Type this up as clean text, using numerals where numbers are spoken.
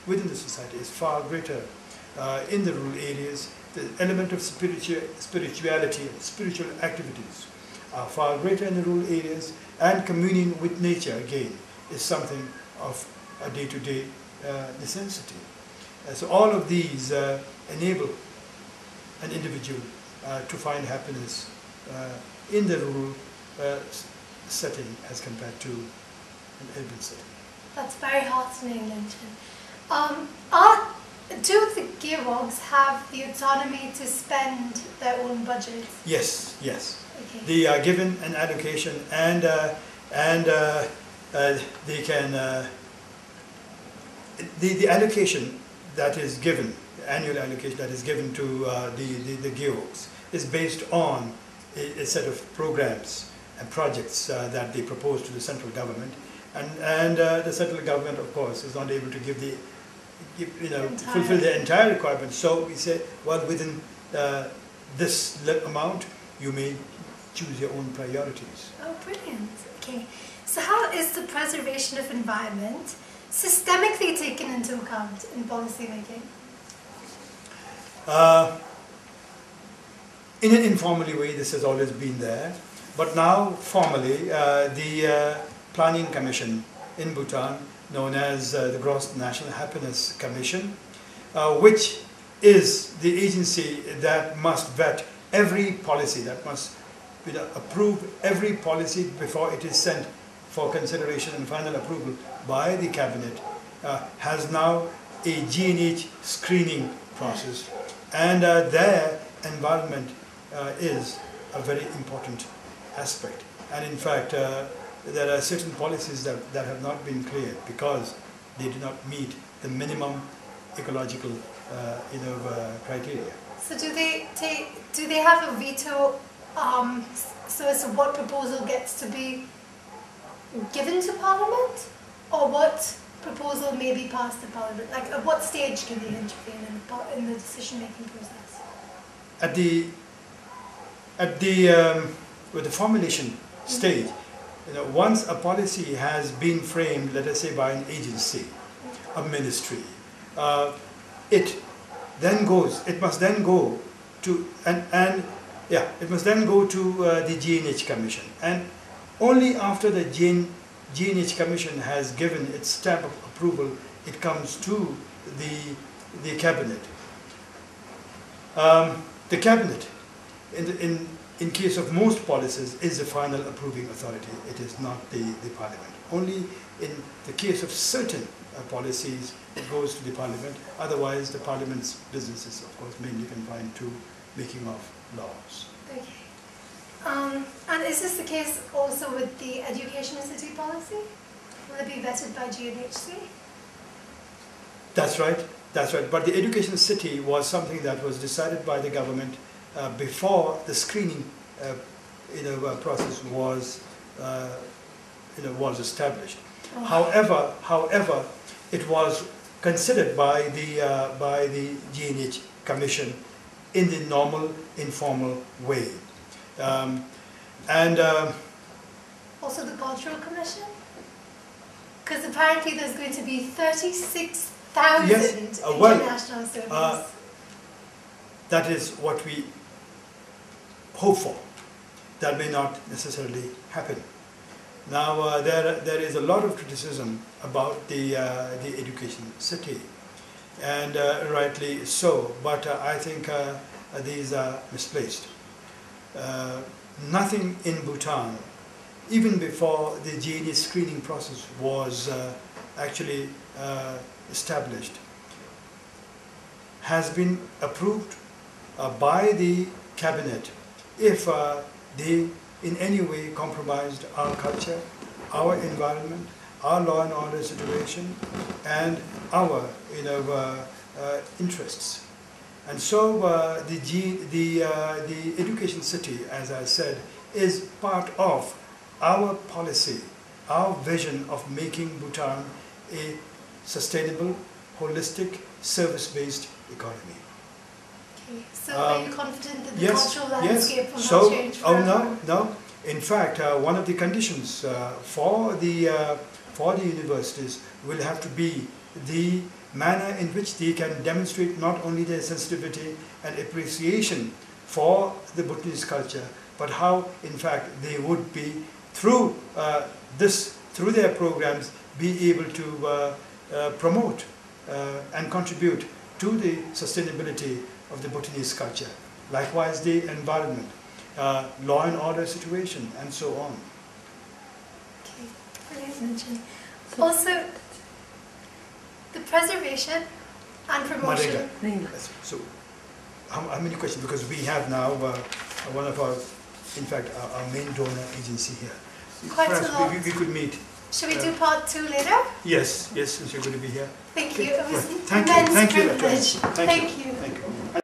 within the society is far greater in the rural areas. The element of spirituality and spiritual activities are far greater in the rural areas, and communing with nature again is something of a day-to-day necessity. So all of these enable an individual to find happiness in the rural setting as compared to an urban setting. That's very heartening, Linton. Do the Gearwogs have the autonomy to spend their own budget? Yes, yes. Okay. They are given an allocation, and they can. The allocation that is given, the annual allocation that is given to the Gearwogs, is based on a set of programs and projects that they propose to the central government, and the central government, of course, is not able to fulfill the entire requirement. So we say, well, within this amount, you may choose your own priorities. Oh, brilliant. Okay. So how is the preservation of environment systemically taken into account in policy making? In an informal way, this has always been there, but now formally, the Planning Commission in Bhutan, known as the Gross National Happiness Commission, which is the agency that must vet every policy, that must approve every policy before it is sent for consideration and final approval by the cabinet, has now a G&H screening process, and their environment is a very important aspect. And in fact, there are certain policies that have not been cleared because they do not meet the minimum ecological criteria. So do they have a veto so as to what proposal gets to be given to Parliament, or what proposal may be passed to Parliament? Like, at what stage can they intervene in the decision-making process? With the formulation stage, once a policy has been framed, let us say by an agency, a ministry, it must then go to the G&H Commission, and only after the G&H Commission has given its stamp of approval, it comes to the cabinet. The cabinet, in case of most policies, is the final approving authority. It is not the Parliament. Only in the case of certain policies, it goes to the Parliament. Otherwise, the Parliament's business is, of course, mainly confined to making of laws. Okay. And is this the case also with the education city policy? Will it be vetted by GNHC? That's right. That's right. But the education city was something that was decided by the government before the screening process was established. Oh. However, it was considered by the G&H Commission in the normal, informal way. Also the Cultural Commission? Because apparently there's going to be 36,000 international students. That is what we hope for. That may not necessarily happen. Now there is a lot of criticism about the education city, and rightly so, but I think these are misplaced. Nothing in Bhutan, even before the G&H screening process was actually established, has been approved by the cabinet if they in any way compromised our culture, our environment, our law and order situation, and our interests. And so the education city, as I said, is part of our policy, our vision of making Bhutan a sustainable, holistic, service-based economy. Okay. So are you confident that the cultural landscape will not change forever? No. In fact, one of the conditions for the universities will have to be the manner in which they can demonstrate not only their sensitivity and appreciation for the Bhutanese culture, but how, in fact, they would be, through through their programs, be able to promote and contribute to the sustainability of the Bhutanese culture. Likewise, the environment, law and order situation, and so on. Okay, brilliant. Also, the preservation and promotion. Yes. So, how many questions? Because we have now one of our, in fact, our main donor agency here. Quite Perhaps a lot. we could meet. Should we do part 2 later? Yes, since you're going to be here. Thank you. It was Thank you. immense Thank you. privilege. Thank you. Thank you. Thank you.